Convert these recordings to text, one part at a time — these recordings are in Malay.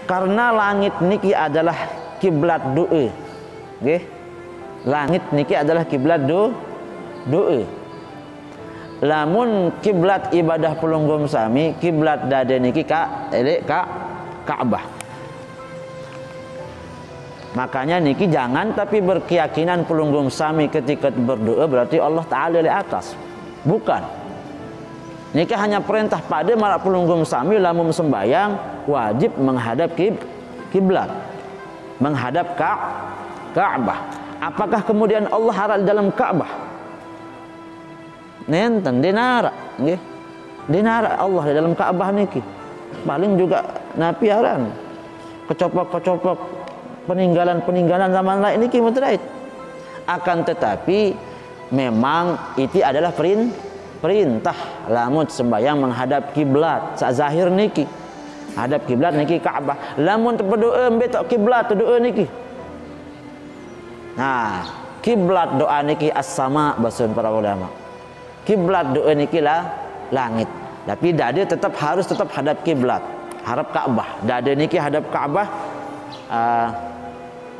Karena langit niki adalah kiblat doa. Nggih. Langit niki adalah kiblat doa. Lamun kiblat ibadah pelunggum sami, kiblat dade niki Ka'bah. Makanya niki jangan tapi berkeyakinan pelunggum sami ketika berdoa berarti Allah Ta'ala di atas. Bukan. Niki hanya perintah pada marak pelunggum sami lamun sembayang wajib menghadap kiblat. Menghadap Ka'bah. Apakah kemudian Allah haram dalam Ka'bah? Nenten dinara, nggih. Dinara Allah di dalam Ka'bah niki. Paling juga napiaran. Kecopok-kecopok peninggalan-peninggalan zaman lain niki mutrait. Akan tetapi memang itu adalah perintah lamun sembahyang menghadap kiblat sak zahir niki. Hadap kiblat niki Ka'bah. Lamun berdoa mbetok kiblat doa niki. Nah, kiblat doa niki as-sama basun para ulama. Kiblat doa niki lah langit. Tapi dada harus tetap hadap kiblat, hadap Ka'bah. Dada niki hadap Ka'bah.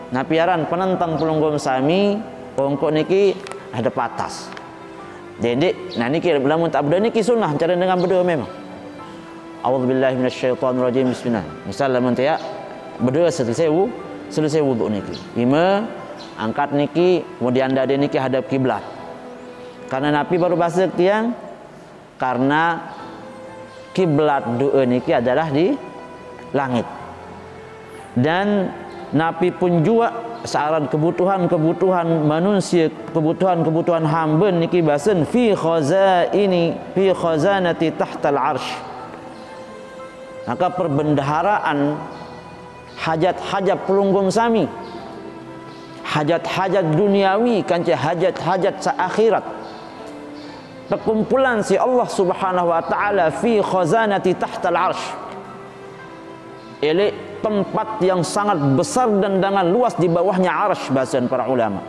Napiaran penentang pelunggum sami pongkok niki hadap atas. Jadi nah niki lamun tak berdoa niki sunnah cara dengan berdoa memang. A'udzubillahi minasyaitonirrajim. Bismillah. Misal lamun ya berdoa selesai wudu niki. 5 angkat niki kemudian dada niki hadap kiblat. Karena Nabi baru bahasa tiang karena kiblat doa niki adalah di langit. Dan Nabi pun juga saran kebutuhan manusia, kebutuhan hamba niki basen fi khazanati tahtal arsh. Maka perbendaharaan hajat-hajat pelunggum sami, hajat-hajat duniawi kanca hajat-hajat seakhirat. Perkumpulan si Allah Subhanahu wa taala fi khazanati tahtal arsh. Ini tempat yang sangat besar dan dengan luas di bawahnya arsh bahasan para ulama.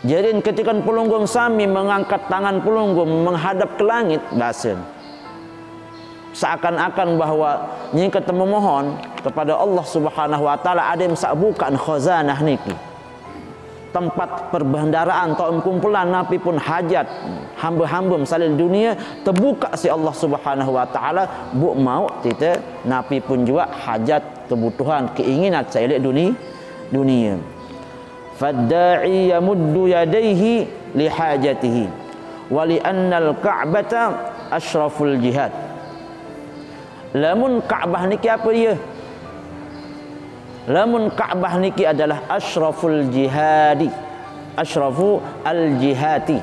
Jadi ketika pelunggum sami mengangkat tangan pelunggum menghadap ke langit bahasan, seakan-akan bahwa nyi ketemu mohon kepada Allah Subhanahu wa taala ada yang bukan khazanah niki. Tempat perbendaharaan atau kumpulan Nabi pun hajat hamba-hamba salil dunia terbuka si Allah Subhanahu wa taala bu mau kita Nabi pun juga hajat kebutuhan keinginan salil dunia. Fadda'i yamuddu yadayhi li hajatihi wa li anna al-ka'bata asyraful jihad. Lamun Ka'bah niki apa dia? Lamun Ka'bah niki adalah asyraful jihadi, asyrafu al-jihati.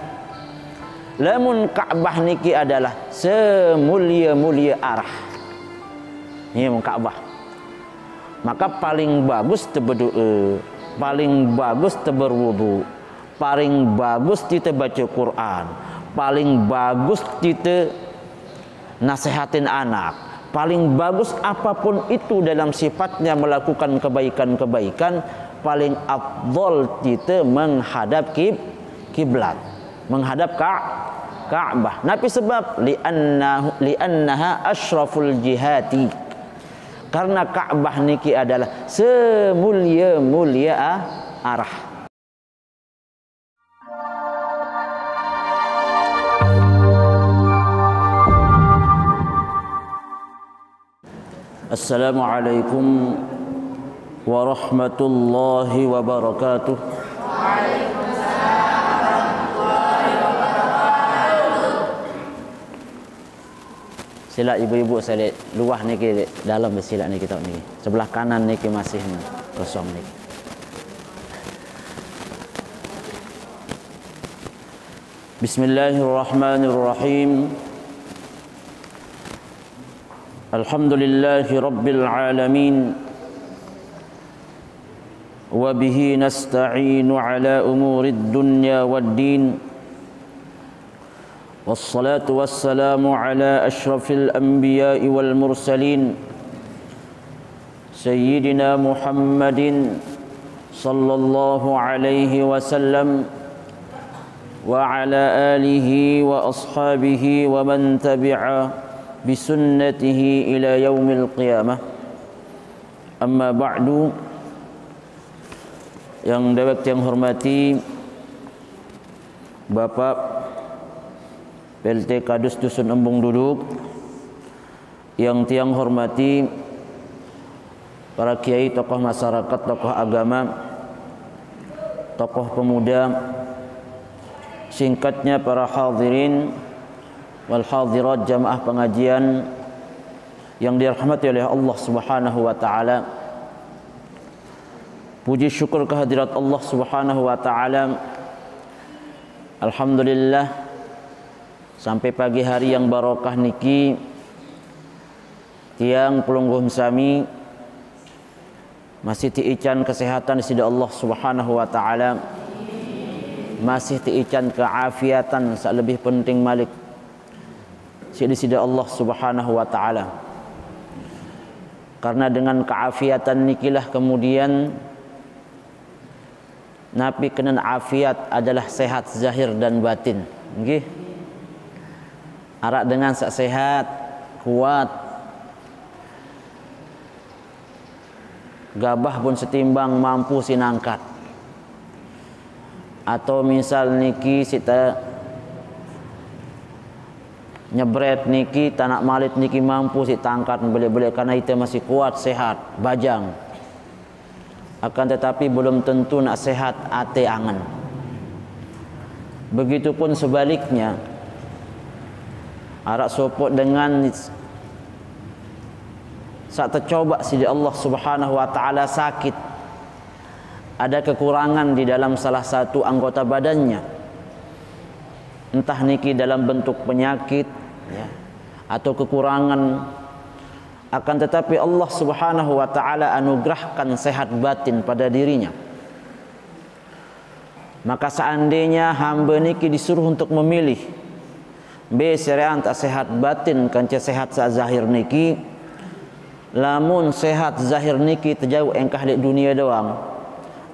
Lamun Ka'bah niki adalah semulia-mulia arah. Ini Ka'bah. Maka paling bagus berdoa, paling bagus berwudu, paling bagus kita baca Quran, paling bagus kita nasihatin anak. Paling bagus apapun itu dalam sifatnya melakukan kebaikan-kebaikan, paling afdol kita menghadap kiblat, menghadap Ka'bah. Nabi sebab li'annaha asyraful jihati. Karena Ka'bah niki adalah semulia-mulia arah. Assalamualaikum warahmatullahi wabarakatuh. Waalaikumsalam warahmatullahi wabarakatuh. Sila ibu-ibu saya lihat luah niki dalam bersilat niki tahu niki. Sebelah kanan niki masih kosong niki. Bismillahirrahmanirrahim. Alhamdulillahi Rabbil Alamin. Wabihi nasta'inu ala umurid dunya wad din. Wassalatu wassalamu ala ashrafil anbiya'i wal mursalin. Sayyidina Muhammadin sallallahu alaihi wasallam. Wa ala alihi wa ashabihi wa man tabi'a bisunnatihi ila yaumil qiyamah. Amma ba'du, yang dewek yang hormati Bapak PLT Kadus Dusun Embung Duduk, yang tiang hormati para kiai, tokoh masyarakat, tokoh agama, tokoh pemuda, singkatnya para hadirin wal hadirat jamaah pengajian yang dirahmati oleh Allah Subhanahu wa taala. Puji syukur kehadirat Allah Subhanahu wa taala. Alhamdulillah, sampai pagi hari yang barokah niki tiang pelungguh sami masih tiican kesehatan sida Allah Subhanahu wa taala, masih tiican keafiatan, sak lebih penting malik sida Allah Subhanahu wa taala. Karena dengan keafiatan nikilah kemudian napi kenan afiat adalah sehat zahir dan batin. Nggih. Arak dengan sak sehat, kuat, gabah pun setimbang mampu sinangkat. Atau misal niki sita nyebret niki tanak malit niki mampu si tangkat beli-beli karena itu masih kuat, sehat, bajang. Akan tetapi belum tentu nak sehat ate angan. Begitupun sebaliknya, arak sopot dengan saat tercoba si Allah Subhanahu wa taala sakit, ada kekurangan di dalam salah satu anggota badannya, entah niki dalam bentuk penyakit ya, atau kekurangan, akan tetapi Allah Subhanahu wa taala anugerahkan sehat batin pada dirinya. Maka seandainya hamba niki disuruh untuk memilih be serean tak sehat batin kanca sehat sa zahir niki, lamun sehat zahir niki terjauh engkah di dunia doang,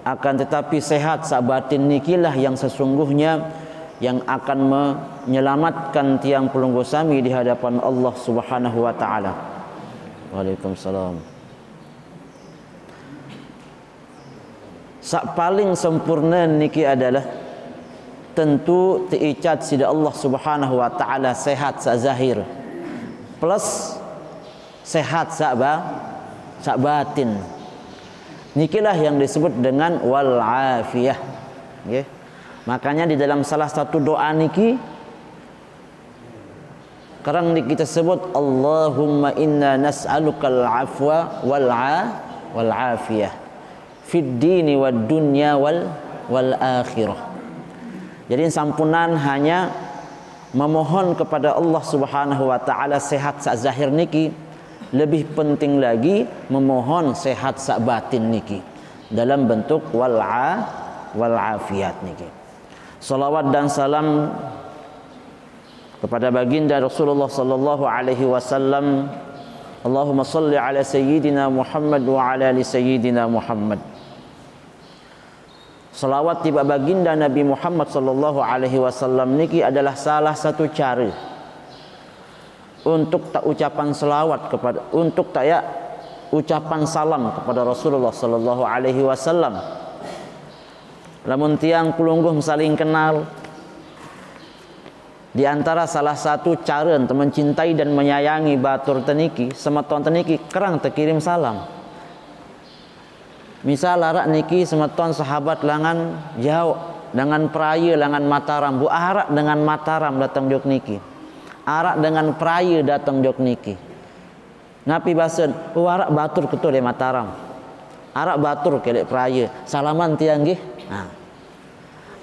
akan tetapi sehat sa batin nikilah yang sesungguhnya yang akan menyelamatkan tiang pelungguh sami di hadapan Allah Subhanahu wa taala. Waalaikumsalam. Sak paling sempurna niki adalah tentu teicat sida Allah Subhanahu wa taala sehat sak zahir plus sehat sak batin. Nikilah yang disebut dengan wal afiyah. Nggih. Makanya di dalam salah satu doa niki sekarang kita sebut Allahumma inna nas'alukal afwa wal afiyah fid dini wad dunya wal akhirah. Jadi sampunan hanya memohon kepada Allah Subhanahu wa taala sehat sak zahir niki, lebih penting lagi memohon sehat sak batin niki dalam bentuk wal afiyat niki. Salawat dan salam kepada baginda Rasulullah sallallahu alaihi wasallam. Allahumma salli ala sayyidina Muhammad wa ala ali sayyidina Muhammad. Salawat tiba baginda Nabi Muhammad sallallahu alaihi wasallam niki adalah salah satu cara untuk tak ucapan selawat kepada, untuk tak ya ucapan salam kepada Rasulullah sallallahu alaihi wasallam. Lamun tiang pelungguh saling kenal, di antara salah satu cara untuk mencintai dan menyayangi batur teniki, semeton teniki kerang terkirim salam. Misal arak niki semeton sahabat langan jauh dengan peraya langan Mataram, bu arak dengan Mataram datang jok niki, arak dengan peraya datang jok niki. Napi basen, arak batur ketul di Mataram, arak batur kelek peraya, salaman tiang gih. Nah.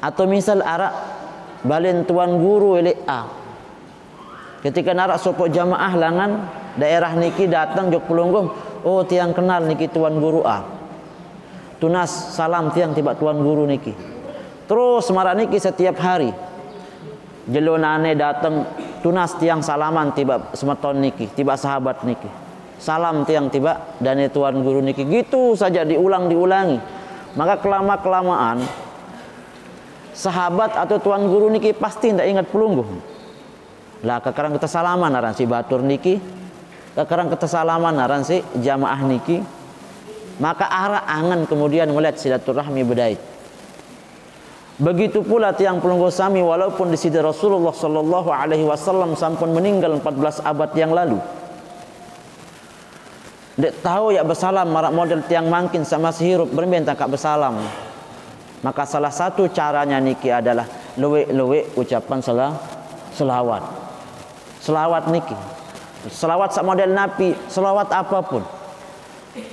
Atau misal arak balen tuan guru elek A, ketika narak sopok jamaah langan daerah niki datang jok pelungguh, oh tiang kenal niki tuan guru A, tunas salam tiang tiba tuan guru niki. Terus marah niki setiap hari jelonane datang tunas tiang salaman tiba semeton niki, tiba sahabat niki, salam tiang tiba dan tuan guru niki, gitu saja diulangi. Maka kelamaan sahabat atau tuan guru niki pasti tidak ingat pelungguh. Lah kekarang kita salaman aran si batur niki, kekarang kita salaman aran si jamaah niki. maka arah angan kemudian melihat silaturahmi berdait. Begitu pula tiang pelunggu sami, walaupun di sisi Rasulullah sallallahu alaihi wasallam sampun meninggal 14 abad yang lalu. Dek tahu ya bersalam marak model tiang mangkin sama sihirup berminta kak bersalam. Maka salah satu caranya niki adalah luwe ucapan selawat. Selawat niki. Selawat sak model Nabi, selawat apapun.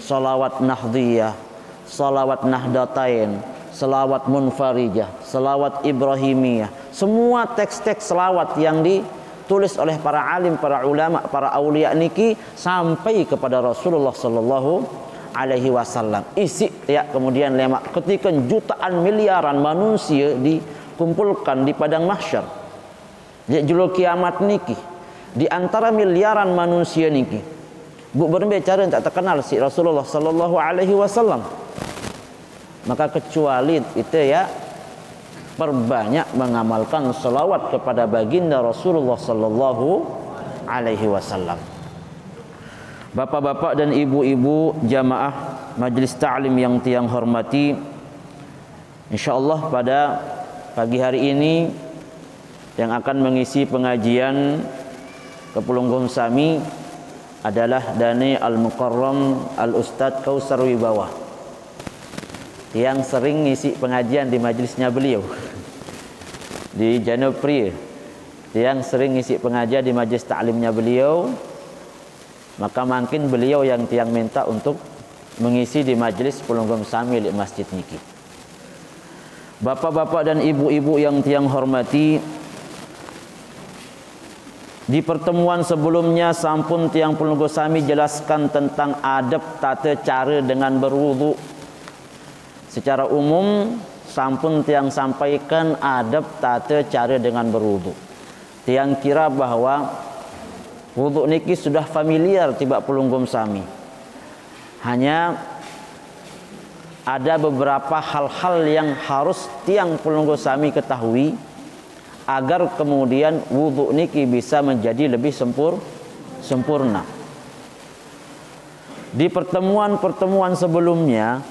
Selawat Nahdiyah, selawat Nahdatain, selawat Munfarijah, selawat Ibrahimiyah. Semua teks-teks selawat yang ditulis oleh para alim, para ulama, para aulia niki sampai kepada Rasulullah sallallahu alaihi wasallam. Isi ya kemudian lemak ketika jutaan miliaran manusia dikumpulkan di padang mahsyar. Di julu kiamat niki, di antara miliaran manusia niki bu berbicara tak terkenal si Rasulullah sallallahu alaihi wasallam. Maka kecuali itu ya perbanyak mengamalkan selawat kepada baginda Rasulullah sallallahu alaihi wasallam. Bapak-bapak dan ibu-ibu jamaah majlis ta'lim yang tiang hormati, insyaallah pada pagi hari ini yang akan mengisi pengajian Kepulunggung Sami adalah Dani Al-Mukarram Al-Ustadz Kausar Wibawa yang sering ngisi pengajian di majlisnya beliau di Janopri, yang sering ngisi pengajian di majlis taklimnya beliau. Maka mungkin beliau yang tiang minta untuk mengisi di majlis Pelunggum Sami di masjid niki. Bapak-bapak dan ibu-ibu yang tiang hormati, di pertemuan sebelumnya sampun tiang Pelunggu Sami jelaskan tentang adab tata cara dengan berwudu. Secara umum sampun tiang sampaikan adab tata cara dengan berwudu. Tiang kira bahwa wudu niki sudah familiar tiba Pelunggu Sami. Hanya ada beberapa hal-hal yang harus tiang Pelunggu Sami ketahui agar kemudian wudu niki bisa menjadi lebih sempurna. Di pertemuan-pertemuan sebelumnya,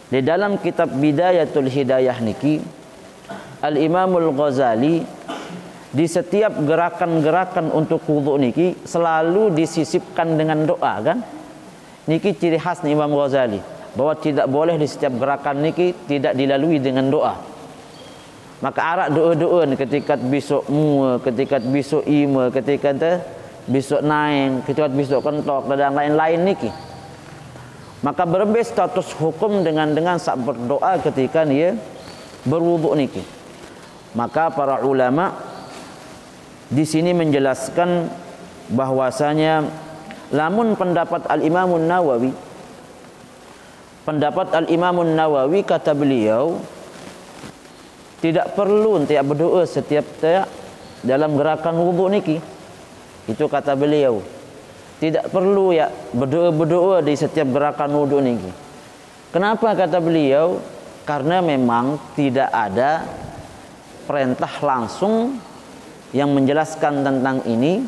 di dalam kitab Bidayatul Hidayah niki, Al-Imamul Ghazali di setiap gerakan-gerakan untuk wudu niki selalu disisipkan dengan doa kan? Niki ciri khas Imam Ghazali, bahwa tidak boleh di setiap gerakan niki tidak dilalui dengan doa. Maka arak doa-doa ketika besok mu, ketika besok ima, ketika besok naik, ketika besok kentok dan lain-lain niki. Maka berbeda status hukum dengan saat berdoa ketika dia berwudu niki. Maka para ulama di sini menjelaskan bahwasanya lamun pendapat Al-Imamun Nawawi, kata beliau, tidak perlu tiap berdoa setiap dalam gerakan wudu niki. Itu kata beliau. Tidak perlu ya berdoa di setiap gerakan wudu niki. Kenapa kata beliau? Karena memang tidak ada perintah langsung yang menjelaskan tentang ini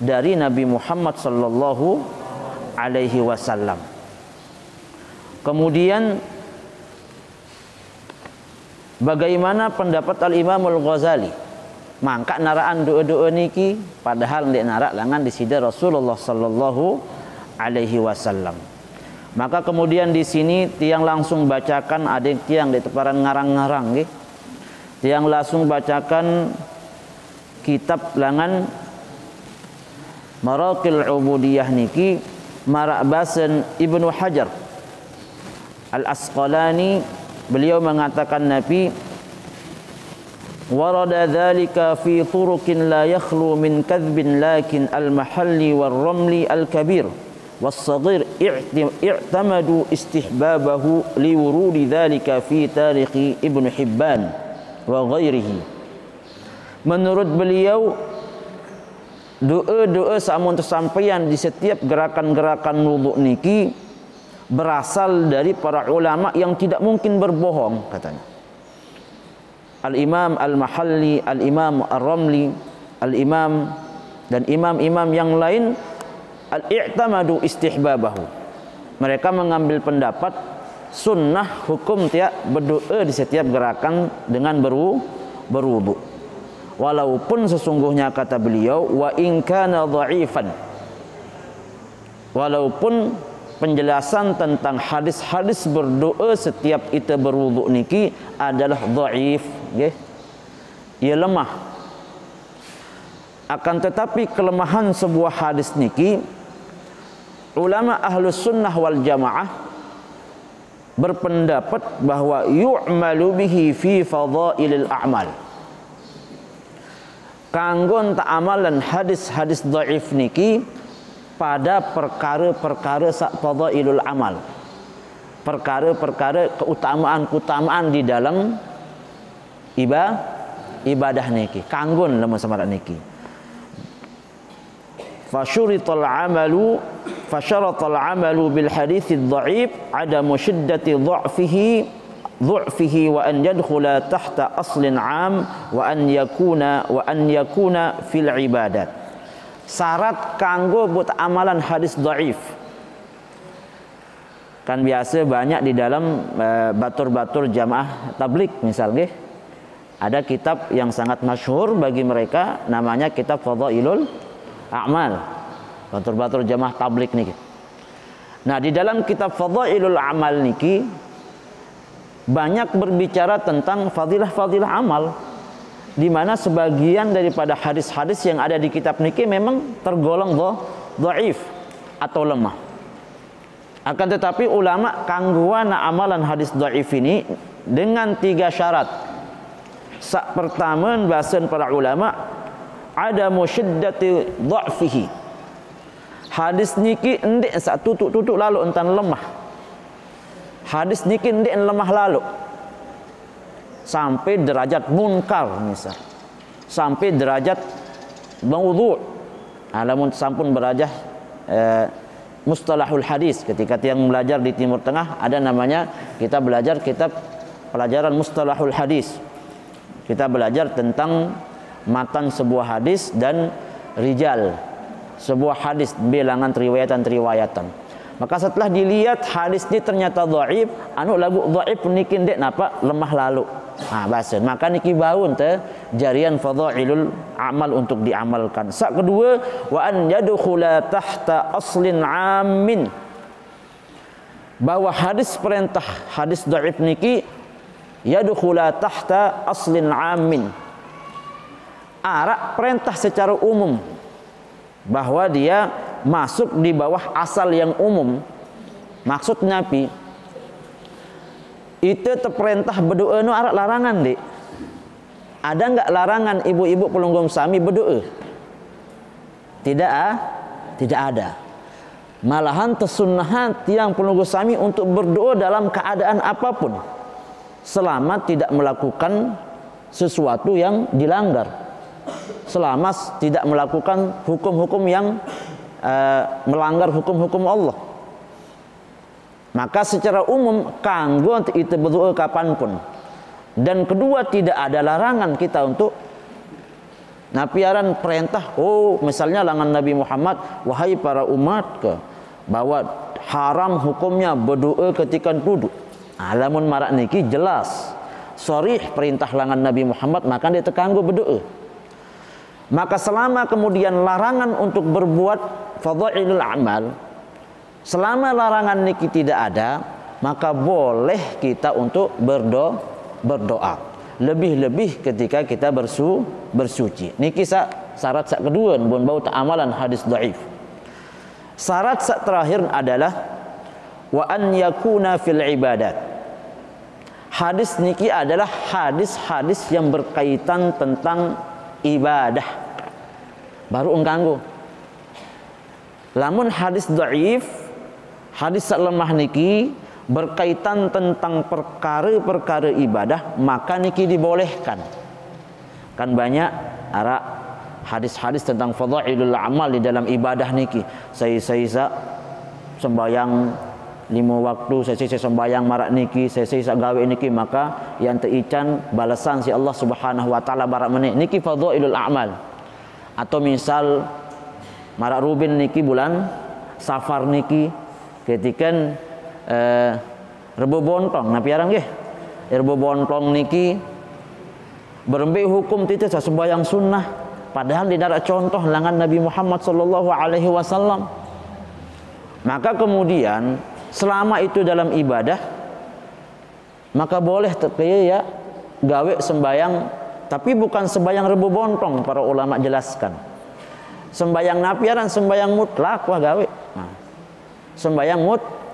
dari Nabi Muhammad sallallahu alaihi wasallam. Kemudian bagaimana pendapat Al-Imam Al-Ghazali? Mangka naraan doa-doa niki padahal ndek narak langan di sida Rasulullah sallallahu alaihi wasallam. Maka kemudian di sini tiang langsung bacakan, ada tiang di teparan ngarang-ngarang nggih. Tiang langsung bacakan kitab langan Maraqil Ubudiyah niki marak basen Ibnu Hajar Al-Asqalani. Beliau mengatakan Nabi warada dzalika fi turukin la yakhlu min kadzbin lakin al-mahalli wal-ramli al-kabir was-saghir i'tamadu istihbabahu li wurudi dzalika fi tarikh Ibnu Hibban wa ghairihi. Menurut beliau doa-doa samun tersampaian di setiap gerakan-gerakan wudu niki berasal dari para ulama yang tidak mungkin berbohong katanya. Al-Imam Al-Mahalli, Al-Imam Ar-Ramli, Al-Imam dan imam-imam yang lain al-i'tamadu istihbabahu. mereka mengambil pendapat sunnah hukum tiap berdoa di setiap gerakan dengan berwudu. Walaupun sesungguhnya kata beliau wa in kana dha'ifan, walaupun penjelasan tentang hadis-hadis berdoa setiap kita berwudu niki adalah dhaif, nggih. Ia lemah. Akan tetapi kelemahan sebuah hadis niki, ulama ahlus sunnah wal jamaah berpendapat bahwa yu'malu bihi fi fadailil a'mal. Kanggo tak amalan hadis-hadis dhaif niki pada perkara-perkara sak fadailul amal. Perkara-perkara keutamaan-keutamaan di dalam ibadah niki. Kanggon lama samarak niki. Fasyurital amalu bil hadits dhaif adamu syiddati dhu'fihi wa an yadkhula tahta aslin 'am wa an yakuna fil ibadat. Syarat kanggo buat amalan hadis dhaif. Kan biasa banyak di dalam batur-batur jamaah tablik misal nggih. Ada kitab yang sangat masyhur bagi mereka namanya kitab Fadailul A'mal. Batur-batur jamaah tablik niki. Nah, di dalam kitab Fadailul A'mal niki banyak berbicara tentang fadilah-fadilah amal, di mana sebagian daripada hadis-hadis yang ada di kitab niki memang tergolong dhaif atau lemah. Akan tetapi ulama kangguana amalan hadis dhaif ini dengan 3 syarat. Sak pertama bahasan para ulama ada musyiddati dha'fihi. Hadis niki endek sak tutuk-tutuk lalu entan lemah. Hadis niki endek lemah lalu sampai derajat munkar misal, sampai derajat mawdu'. Alamun sampun berajah mustalahul hadis. Ketika yang belajar di Timur Tengah ada namanya, kita belajar kitab pelajaran mustalahul hadis. Kita belajar tentang matan sebuah hadis dan rijal sebuah hadis, bilangan riwayatan. Maka setelah dilihat hadis ini ternyata dhaif, anu lagu dhaif niki ndek napa lemah lalu. Bahasa maka niki baun teh jarian fadailul amal untuk diamalkan. Sak kedua wa an yadkhula tahta aslin 'ammin, bahwa hadis perintah hadis dhaif niki yadkhula tahta aslin 'ammin, arak perintah secara umum, bahwa dia masuk di bawah asal yang umum. Maksud Nabi itu terperintah berdoa nu arak larangan dik. Ada enggak larangan ibu-ibu pelunggum sami berdoa? Tidak ada. Malahan tersunnahan tiang pelunggum sami untuk berdoa dalam keadaan apapun, selama tidak melakukan sesuatu yang dilanggar, selama tidak melakukan hukum-hukum yang melanggar hukum-hukum Allah. Maka secara umum kanggo itu berdoa kapanpun. Dan kedua, tidak ada larangan kita untuk napiaran perintah, misalnya langan Nabi Muhammad, wahai para umat ke, bahwa haram hukumnya berdoa ketika duduk. Alamun marak niki jelas sharih perintah langan Nabi Muhammad, maka dia terkanggo berdoa. Maka selama kemudian larangan untuk berbuat fadailul amal, selama larangan niki tidak ada, maka boleh kita untuk berdoa. Lebih-lebih ketika kita bersuci. Niki syarat sak kedua pun bau amalan hadis dhaif. Syarat sak terakhir adalah wa an yakuna fil ibadat. Hadis niki adalah hadis-hadis yang berkaitan tentang ibadah. Baru engkanggo. Lamun hadis dhaif, hadis sak lemah niki berkaitan tentang perkara-perkara ibadah, maka niki dibolehkan. Kan banyak ara hadis-hadis tentang fadailul amal di dalam ibadah niki. Saya sembayang 5 waktu, saya sembayang marak niki, saya gawe niki, maka yang teican balasan si Allah Subhanahu wa taala barak meneh niki fadailul amal. Atau misal marak rubin niki bulan Safar niki ketika Rebo Bontong napi arang nggih. Rebo Bontong niki berembe hukum tita sembahyang sunnah padahal di darat contoh langan Nabi Muhammad sallallahu alaihi wasallam. Maka kemudian selama itu dalam ibadah maka boleh ya gawe sembahyang, tapi bukan sembahyang Rebo Bontong, para ulama jelaskan. Sembahyang napiaran sembahyang mutlak wah gawe. Nah, sembahyang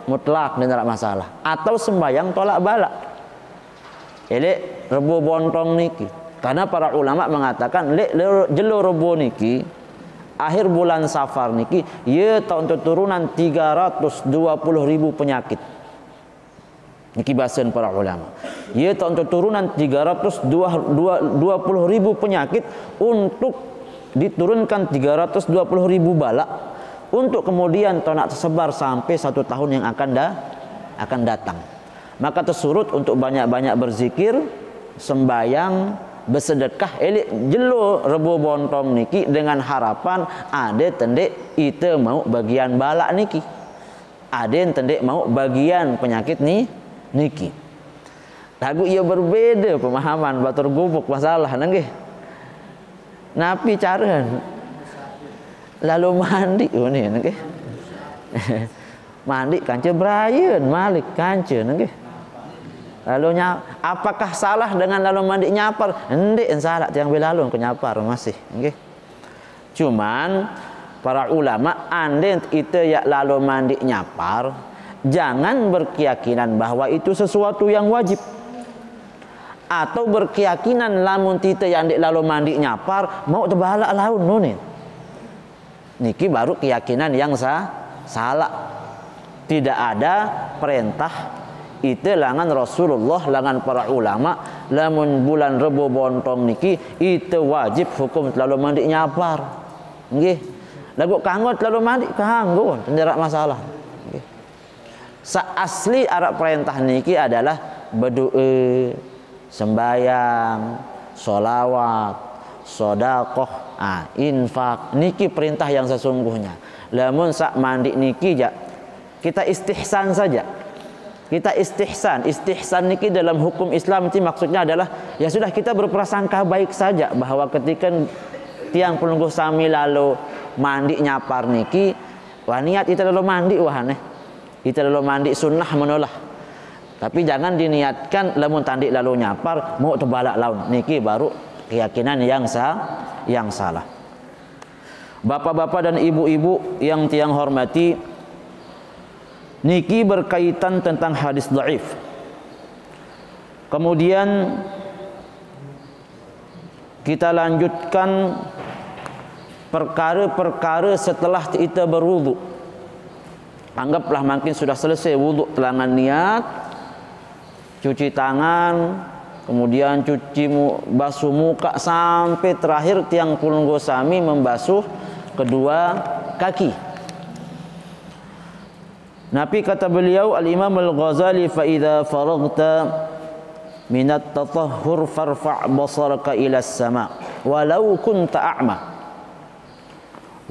mutlak tidak masalah, atau sembahyang tolak balak. Ele Rebo Bontong niki karena para ulama mengatakan jelo Rebo niki akhir bulan Safar niki ye tahun turunan 320.000 penyakit. Niki bahasan para ulama. Ye tahun turunan 320.000 penyakit untuk diturunkan 320.000 balak untuk kemudian nak tersebar sampai 1 tahun yang akan datang. Maka tersurut untuk banyak-banyak berzikir, sembayang, bersedekah elik jelo Rebo Bontong niki dengan harapan ada tendek ite mau bagian balak niki, ada yang tendek mau bagian penyakit niki. Lagu ia berbeda pemahaman batur gubuk masalah nggih. Napi cara lalu mandi ni nggih. Mandi kanca Brian Malik kanca nggih. Lalu apakah salah dengan lalu mandi nyapar? Hendik salah tiang belalun ke nyapar masih nggih. Cuman para ulama ande itu ya lalu mandi nyapar jangan berkeyakinan bahwa itu sesuatu yang wajib, atau berkeyakinan lamun tita yang dik lalu mandi nyapar mau terbalak laun nunin. Niki baru keyakinan yang salah. Tidak ada perintah itu langan Rasulullah, langan para ulama lamun bulan Rebo Bontong niki itu wajib hukum lalu mandi nyapar. Nggih. Lagu kanggo lalu mandi kanggo tidak masalah. Nggih. Asli arah perintah niki adalah berdoa, sembayang, sholawat, sodakoh, infak. Niki perintah yang sesungguhnya. Lamun sak mandi niki ja kita istihsan saja. Kita istihsan. Istihsan niki dalam hukum Islam itu maksudnya adalah ya sudah kita berprasangka baik saja bahwa ketika tiang pelungguh sami lalu mandi nyapar niki wah niat kita lalu mandi wahane. Kita lalu mandi sunnah menolak. Tapi jangan diniatkan lamun tandi lalu nyapar mau terbalak laun. Niki baru keyakinan yang salah. Bapak-bapak dan ibu-ibu yang tiang hormati, niki berkaitan tentang hadis dhaif. Kemudian kita lanjutkan perkara-perkara setelah kita berwudu. Anggaplah mungkin sudah selesai wudu, telangan niat, cuci tangan, kemudian basuh muka sampai terakhir tiang pulung gosami membasuh kedua kaki. Nabi kata beliau Al-Imam Al-Ghazali, fa idza faraghta min at-tatahhur farfa' basaraka ila as-sama' walau kunta a'ma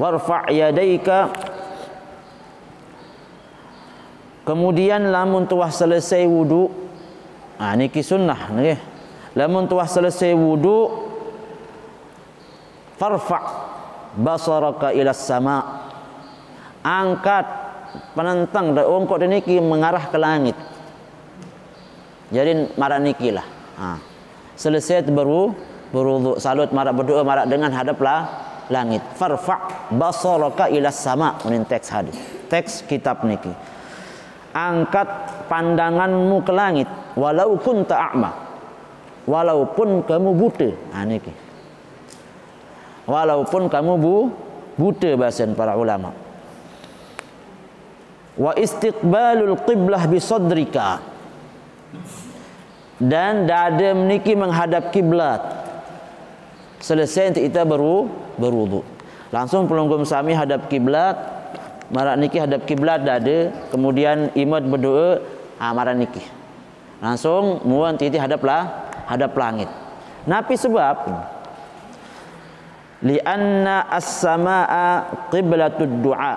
warfa' yadayka. Kemudian lamun tuah selesai wudu, niki sunnah nggih. Lamun tuah selesai wudu farfa' basaraka ila as-sama', angkat penentang ongkok niki mengarah ke langit. Jadi marak niki lah. Selesai berwudu, salut marak berdoa marak dengan hadaplah langit. Farfa' basaraka ila sama' min teks hadis. Teks kitab niki. Angkat pandanganmu ke langit walau kunta a'ma. Walaupun kamu buta. Niki. Walaupun kamu buta bahasan para ulama. Wa istiqbalul qiblah bisadrika, dan dada meniki menghadap kiblat. Selesai kita berwudu, langsung pelunggum sami hadap kiblat, marak niki hadap kiblat dada, kemudian imam berdoa, marak niki langsung muan titi hadap langit. Napi sebab lianna as-samaa qiblatud du'a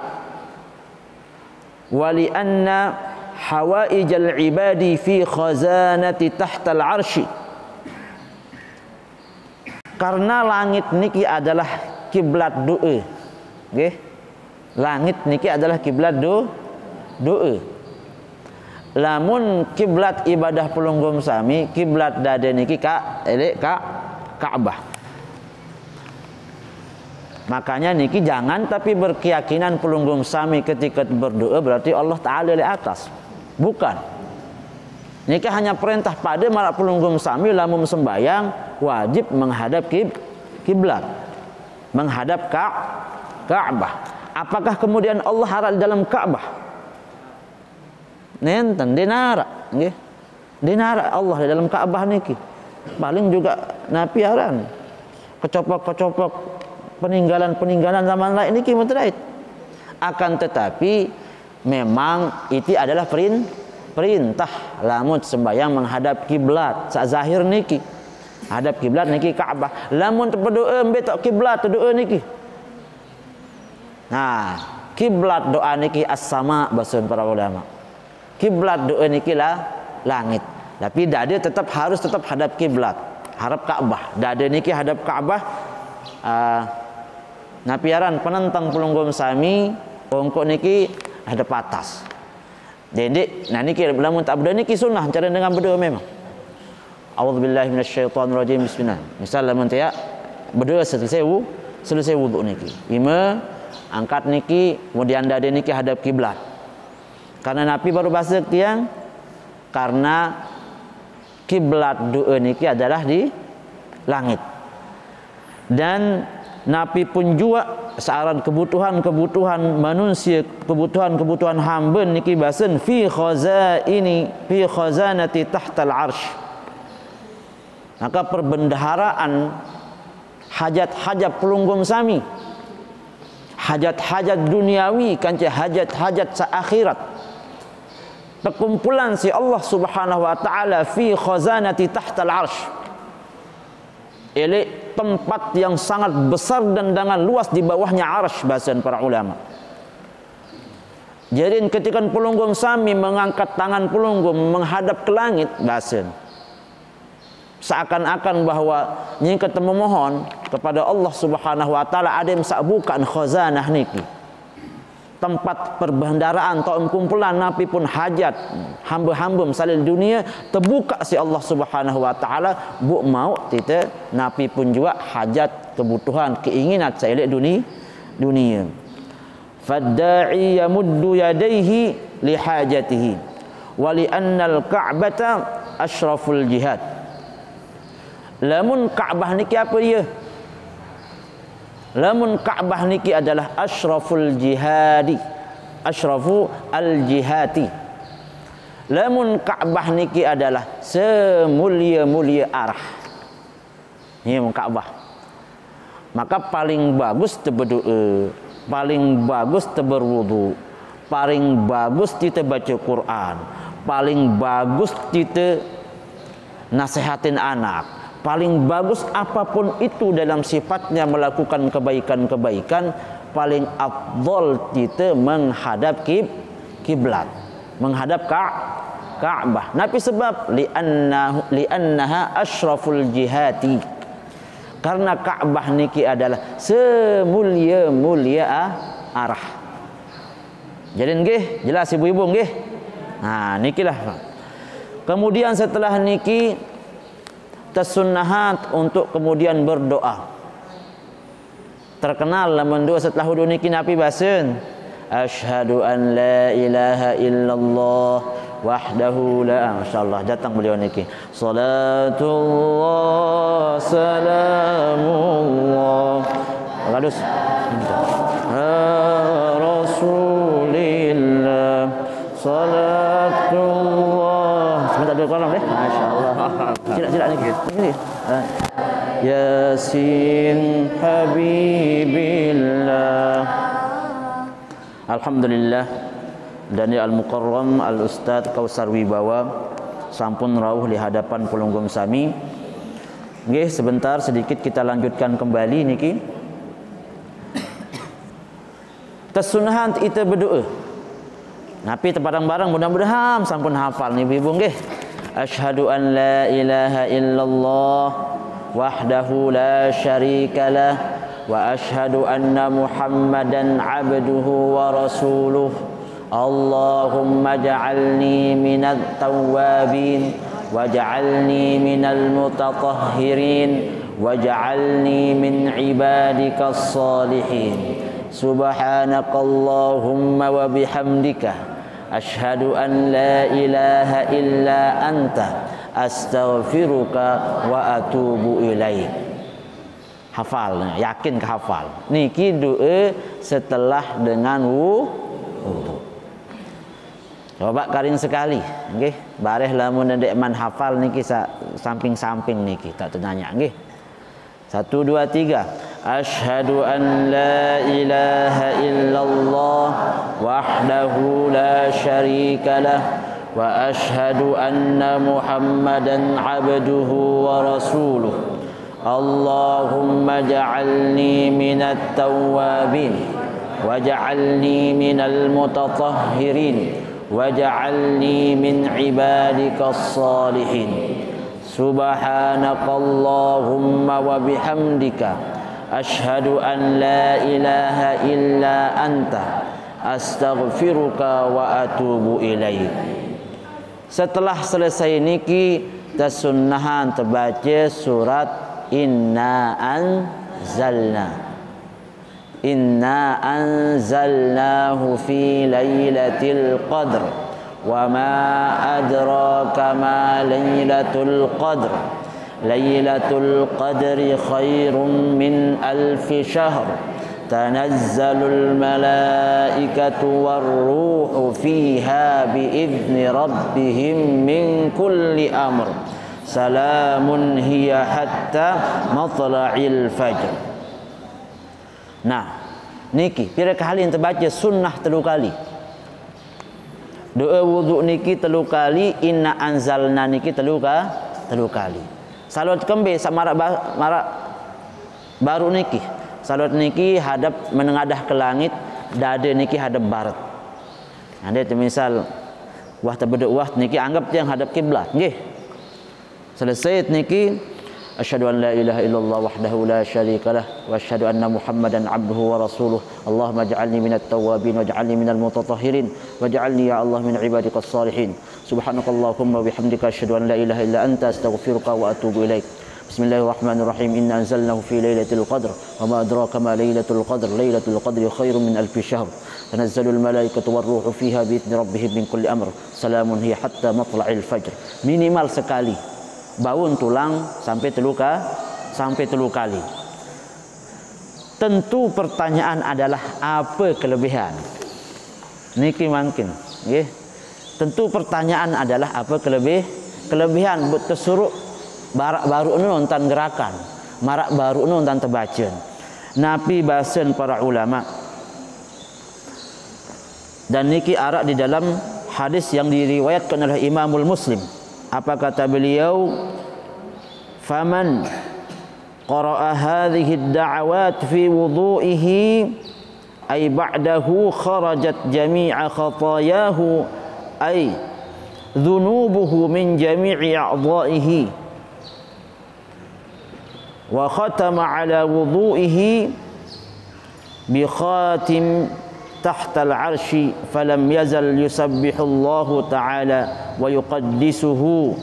wa li anna hawaijal ibadi fi khazanati tahtal arsy. Karena langit niki adalah kiblat doa. Nggih. Langit niki adalah kiblat doa. Lamun kiblat ibadah pelunggum sami, kiblat dade niki Ka'bah. Makanya niki jangan tapi berkeyakinan pelunggum sami ketika berdoa berarti Allah Ta'ala di atas. Bukan. Niki hanya perintah pada marak pelunggum sami lamun sembayang wajib menghadap kiblat. Menghadap Ka'bah. Apakah kemudian Allah haram dalam Ka'bah? Nenten dinara, nggih. Dinara Allah di dalam Ka'bah niki. Paling juga napiaran. Kecopok-kecopok peninggalan-peninggalan zaman lain niki mutrait. Akan tetapi memang itu adalah perintah lamun sembahyang menghadap kiblat sak zahir niki. Hadap kiblat niki Ka'bah. Lamun berdoa mbetok kiblat doa niki. Nah, kiblat doa niki as-sama basun para ulama. Kiblat doa niki lah langit. Tapi dada tetap harus hadap kiblat, harap Ka'bah. Dada niki hadap Ka'bah. Napiaran penentang pelunggum sami ongkok niki hadap atas. Jadi, nah niki lamun tak berdoa niki sunnah cara dengan berdoa memang. A'udzubillahi minasyaitonirrajim. Bismillah. Misal lamun tiak berdoa selesai wudu niki. Ima angkat niki kemudian dada niki hadap kiblat. Karena Nabi baru bahasa tiang karena kiblat doa niki adalah di langit. Dan Nabi pun juga searan kebutuhan manusia, kebutuhan hamba niki basen fi khazanati tahtal arsy. Maka perbendaharaan hajat-hajat pelunggum sami, hajat-hajat duniawi kanca hajat-hajat seakhirat. Perkumpulan si Allah Subhanahu wa taala fi khazanati tahtal arsy. Ini tempat yang sangat besar dan dengan luas di bawahnya arsy bahasan para ulama. Jadi ketika pelunggum sami mengangkat tangan pelunggum menghadap ke langit bahasan seakan-akan bahwa nyingkat memohon kepada Allah Subhanahu wa taala ada yang bukan khazanah niki. Tempat perbendaharaan atau kumpulan Nabi pun hajat hamba-hamba misalnya dunia terbuka si Allah Subhanahu wa taala bu mau kita Nabi pun juga hajat kebutuhan keinginan saya dunia. Fadda'i yamuddu yadayhi li hajatihi wa li anna al-ka'bata asyraful jihad. Lamun Ka'bah niki apa dia? Lamun Ka'bah niki adalah asyraful jihadi, asyrafu al-jihati. Lamun Ka'bah niki adalah semulia-mulia arah. Ini Ka'bah. Maka paling bagus berdoa, paling bagus berwudu, paling bagus kita baca Quran, paling bagus kita nasihatin anak. Paling bagus apapun itu dalam sifatnya melakukan kebaikan-kebaikan, paling afdol kita menghadap kiblat, menghadap Ka'bah. Nabi sebab li'annaha asyraful jihati. Karena Ka'bah niki adalah semulia-mulia arah. Jadi nggih, jelas ibu-ibu nggih. Nah, nikilah. Kemudian setelah niki tersunnahat untuk kemudian berdoa. Terkenal lamun doa setelah wudu niki Nabi basen asyhadu an la ilaha illallah wahdahu la masyaallah datang beliau niki salatullah salamullah bagus rasulillah salatullah sebentar dulu kolom deh masyaallah sila ni Yasin Habibillah. Alhamdulillah dan al-mukarram al-ustaz Kausar Wibawa sampun rawuh di hadapan pelunggum sami. Nggih, sebentar sedikit kita lanjutkan kembali niki. Tersunahan kita berdoa. Napi terbarang-barang mudah-mudahan sampun hafal ni ibu nggih. Asyhadu an la ilaha illallah wahdahu la syarikalah wa asyhadu anna Muhammadan abduhu wa rasuluh. Allahumma ja'alni minat tawwabin waj'alni minal mutatahhirin waj'alni min ibadikas salihin. Subhanakallahumma wa bihamdika asyhadu an la ilaha illa anta astaghfiruka wa atubu ilaik. Hafal, yakin ke hafal. Niki doa setelah dengan wudu. Coba karin sekali, nggih. Bareh lamun ndek man hafal niki samping-samping niki tak tanya nggih. 1 2 3. Asyhadu an la ilaha illallah wahdahu la syarikalah wa asyhadu anna Muhammadan abduhu wa rasuluh. Allahumma ja'alni minat tawwabin waj'alni minal mutatahhirin waj'alni min ibadikas salihin. Subhanakallahumma wa bihamdika asyhadu an la ilaha illa anta astaghfiruka wa atubu ilaik. Setelah selesai niki tasunnahan terbaca surat Inna anzalnahu fi lailatul qadr wa ma adraka ma lailatul qadr. Lailatul qadri khairum min alfi syahr. Tanazzalul malaikatu warruhu fiha biizni rabbihim min kulli amr. Salamun hiya hatta matla'il fajr. Nah, niki pira kali yang terbaca sunnah 3 kali. Doa wudu niki 3 kali, inna anzalna niki 3 kali. Salat kembe marak baru niki. Salat niki hadap menengadah ke langit, dada niki hadap barat. Ada misal wah terbeduk wah niki anggap yang hadap kiblat nggih. Selesai niki asyhadu an la ilaha illallah wahdahu la syarikalah wa asyhadu anna Muhammadan abduhu wa rasuluh. Allahumma ja'alni minat tawwabin waj'alni minal mutatahhirin waj'alni ya Allah min ibadikas salihin. Subhanakallahumma wa bihamdika asyhadu an la ilaha illa anta astaghfiruka wa atubu ilaik. Bismillahirrahmanirrahim. Inna anzalnahu fi lailatul qadr wa ma adraka ma lailatul qadr. Lailatul qadri khairum min alfi syahr. Tanazzalul malaikatu warruhu fiha biizni rabbihim min kulli amr. Salamun hiya hatta matla'il fajr. Minimal sekali baun tulang sampai 3 kali. Tentu pertanyaan adalah apa kelebihan? Niki mungkin, nggih. Tentu pertanyaan adalah apa kelebihan buat tersuruh barak baru nu nonton gerakan, marak baru nu nonton terbaca. Nabi bahasan para ulama. Dan niki arak di dalam hadis yang diriwayatkan oleh Imamul Muslim. Apa kata beliau? Faman qara'a hadhihi ad-da'awat fi wudu'ihi ay ba'dahu kharajat jami'a khatayahu ay dhunubuhu min jami'i a'dha'ihi wa khatama ala wudu'ihi bi khatim tahta al-'arsy falam yazal yusabbihu Allah ta'ala wa yuqaddisuhu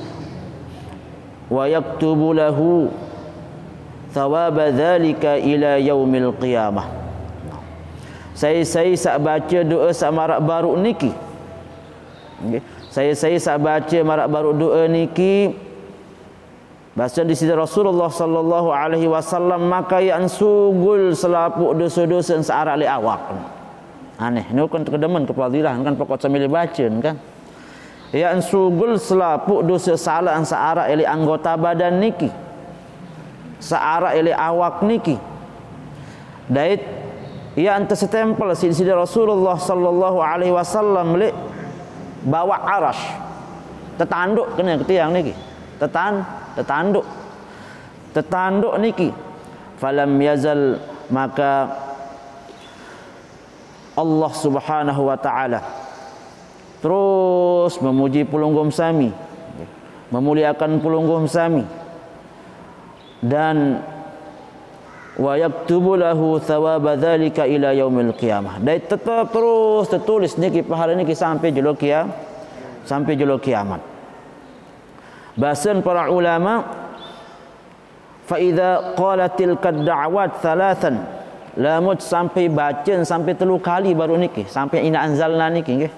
wa yaktubu lahu thawaba dhalika ila yaumil qiyamah. Saya sak baca doa samarak baru niki. Saya sak baca marak baru doa niki. Bahasa di sini Rasulullah sallallahu alaihi wasallam maka yang sugul selapuk dosa-dosa searak li awak. Aneh, ini kan kedemen kefadilan kan pokok sambil baca kan. Ya sugul selapuk dosa salah searak li anggota badan niki. Searak li awak niki. Dait ia anta setempel sini Rasulullah sallallahu alaihi wasallam li bawa arash. Tetanduk kena ke tiang niki. Tetanduk niki. Falam yazal maka Allah Subhanahu wa taala terus memuji Pulunggom Sami, memuliakan Pulunggom Sami, dan wa yaktubu lahu thawaba dzalika ila yaumil qiyamah. Dan tetap terus tertulis niki pahala niki sampai jelo kiamat. Bahasan para ulama, fa idza qalat tilka da'wat thalathan, lamut sampai baca sampai 3 kali baru niki, sampai inna anzalna niki nggih.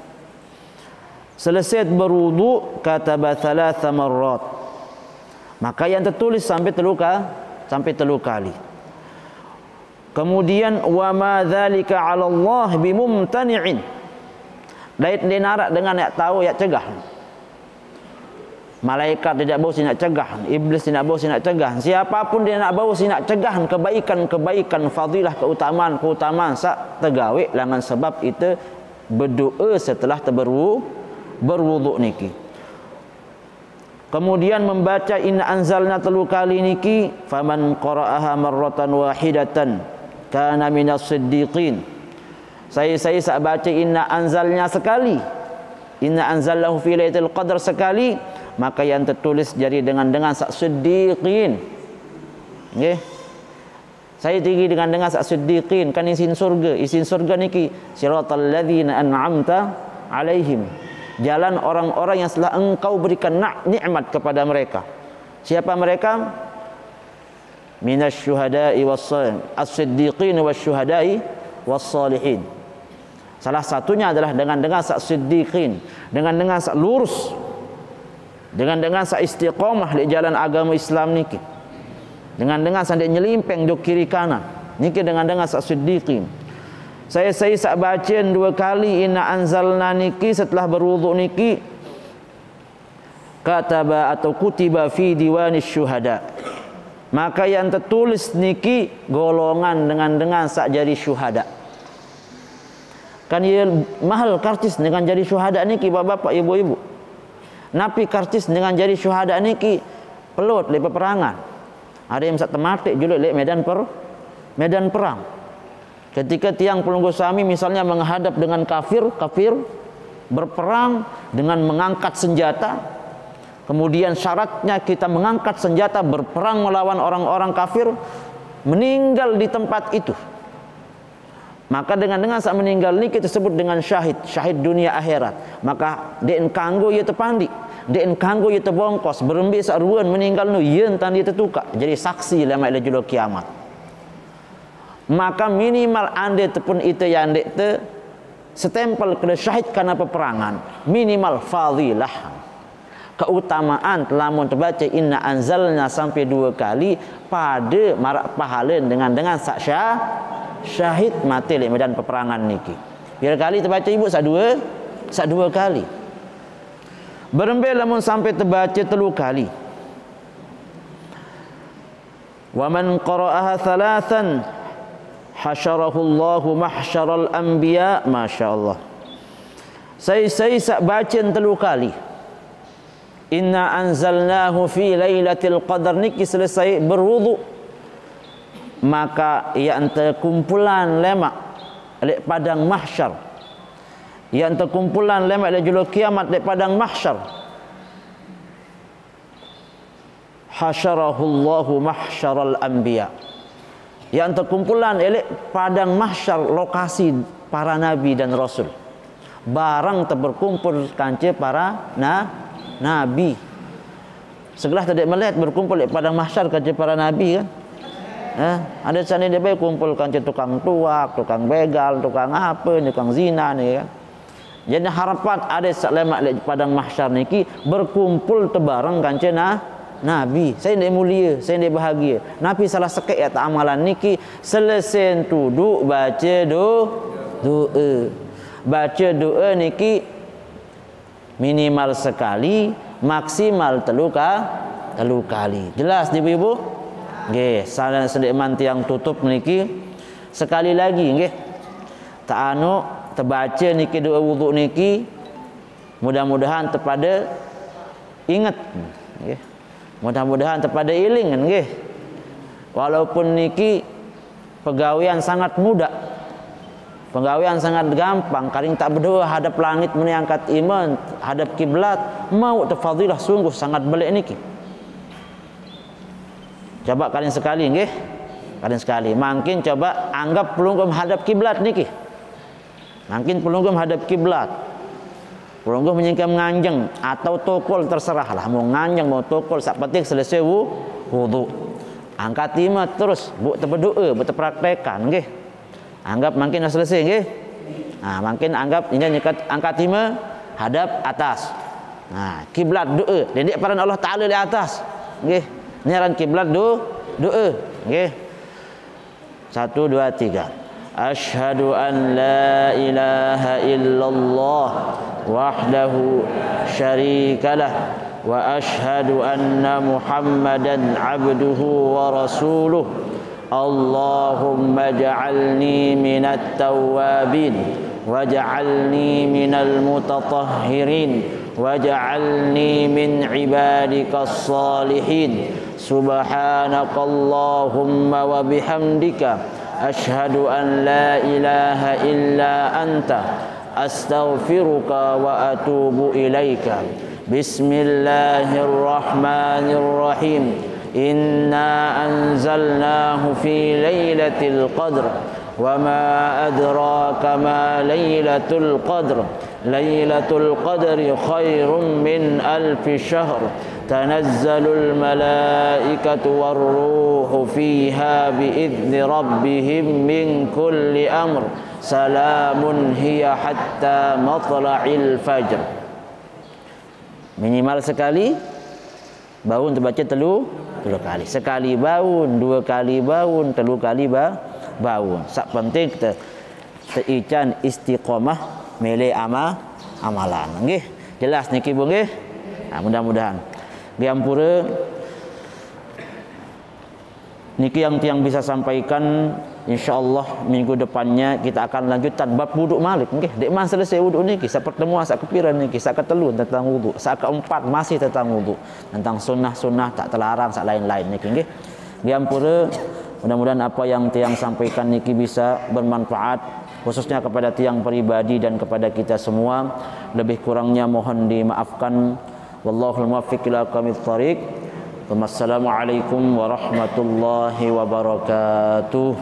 Selesai berwudu kataba 3 marrat, maka yang tertulis sampai 3 kali. Kemudian wa ma dzalika 'ala Allah bimumtani'in, dait dinarak dengan nak tahu yak cegah. Malaikat tidak bau si nak cegah, iblis tidak bau si nak cegah, siapapun dia nak bau si nak cegah kebaikan, fadilah, keutamaan sak tegawe langan sebab itu berdoa setelah berwuduk niki. Kemudian membaca inna anzalna 3 kali niki, faman qara'aha marratan wahidatan kana minas siddiqin. Saya sak baca inna anzalnya sekali, inna anzalnahu fi lailatul qadar sekali, maka yang tertulis jadi dengan sak siddiqin. Nggih. Saya tinggi dengan sak siddiqin, kan isin surga niki siratal ladzina an'amta alaihim, jalan orang-orang yang setelah engkau berikan nikmat kepada mereka. Siapa mereka? Minasyuhada'i was-salihin, as-siddiqin wasyuhada'i was-salihin. Salah satunya adalah dengan sak siddiqin, dengan sak lurus, dengan sak istiqamah di jalan agama Islam niki, dengan sak nyelimpeng do kiri kanan niki, dengan sak siddiqin. Saya sak bacaan 2 kali inna anzalna niki setelah berwuduk niki, kataba atau kutiba fi diwanis syuhada, maka yang tertulis niki golongan dengan sak jadi syuhada. Kan ia mahal karcis dengan jadi syuhada niki bapak-bapak, ibu-ibu. Napi karcis dengan jadi syuhada niki pelot le peperangan. Ada yang sak tematik juga le medan perang. Ketika tiang Pulunggom Sami misalnya menghadap dengan kafir berperang dengan mengangkat senjata, kemudian syaratnya kita mengangkat senjata berperang melawan orang-orang kafir, meninggal di tempat itu, maka dengan saat meninggal ini kita sebut dengan syahid dunia akhirat. Maka den kanggo ye tepandi, den kanggo ye tebongkos, berembe sak ruan meninggal nu yen tan dia tertukar jadi saksi lama ila julu kiamat. Maka minimal ande tepun itu yang dek te setempel kena syahid karena peperangan, minimal fadilah, keutamaan lamun terbaca inna anzalna sampai 2 kali pada marak pahala dengan sak syahid mati di medan peperangan niki. Biar kali terbaca ibu sak dua kali. Berembe lamun sampai terbaca 3 kali. Wa man qara'aha 3 hasyarahullahu mahsyaral anbiya, masyaallah. Saya sak baca 3 kali inna anzalnahu fi lailatul qadar niki selesai berwudu, maka ia ante kumpulan lemak di padang mahsyar, ia ante kumpulan lemak di julu kiamat di padang mahsyar. Hasyarahullahu mahsyaral anbiya, yang terkumpulan elek padang mahsyar, lokasi para nabi dan rasul, barang terberkumpul kance para nabi. Segelah tidak melihat berkumpul di padang mahsyar kance para nabi kan. Ada sana dia baik kumpul kance tukang tuak, tukang begal, tukang apa, tukang zina ni kan. Jadi harapan ada selemak di padang mahsyar niki berkumpul tebarang kance Nabi. Saya tidak mulia, saya tidak bahagia. Nabi salah sekek ya tak amalan niki selesai duduk baca doa. Baca doa niki minimal sekali, maksimal 3 kali. Jelas ibu-ibu? Nggih, salah sedek manti yang tutup niki sekali lagi nggih. Tak anu terbaca niki doa wuduk niki mudah-mudahan terpada ingat nggih. Mudah-mudahan terpada iling kan nggih. Walaupun niki pegawaian sangat mudah. Penggawean sangat gampang, karing tak berdoa hadap langit meniangkat iman, hadap kiblat, mau tafadilah sungguh sangat belik niki. Coba kalian sekali nggih. Kalian sekali, makin coba anggap pelunggum hadap kiblat niki. Makin pelunggum hadap kiblat. Pelunggum menyingkam nganjeng atau tokol terserahlah, mau nganjeng mau tokol sak penting selesai wudu. Angkat iman terus, bu berdoa, bu praktekan nggih. Anggap makin dah selesai nggih. Nah, makin anggap ini angkat timah hadap atas. Nah, kiblat doa. Jadi peran Allah Taala di atas. Nggih. Nyaran kiblat doa. Nggih. 1 2 3. Asyhadu an la ilaha illallah wahdahu syarikalah wa asyhadu anna Muhammadan abduhu wa rasuluh. Allahumma ja'alni minat tawabin waj'alni minal mutatahhirin waj'alni min ibadikas salihin. Subhanakallahumma wa bihamdika asyhadu an la ilaha illa anta astaghfiruka wa atubu ilaika. Bismillahirrahmanirrahim. Inna anzalnahu fi lailatul qadr wa ma adraka ma lailatul qadr. Lailatul qadri khairum min alfi syahr. Tanazzalul malaikatu warruhu fiha biidzni rabbihim min kulli amr. Salamun hiya hatta matla'il fajr. Minimal sekali baun terbaca telu kali. Sekali baun, 2 kali baun, 3 kali baun. Sak penting kita teican istiqomah mele amalan. Nggih, jelas niki Bu nggih. Nah, mudah-mudahan diampura niki yang tiang bisa sampaikan. InsyaAllah minggu depannya kita akan lanjutkan bab wuduk malik. Nggih, dek mas selesai wuduk niki, sak pertemuan sak kepiran niki, sak ketelu tentang wuduk, sak keempat masih tentang wuduk, tentang sunnah-sunnah tak terlarang sak lain-lain niki nggih. Diampura, mudah-mudahan apa yang tiang sampaikan niki bisa bermanfaat khususnya kepada tiang pribadi dan kepada kita semua. Lebih kurangnya mohon dimaafkan. Wallahul muwaffiq ila aqwamit thoriq. Wassalamualaikum warahmatullahi wabarakatuh.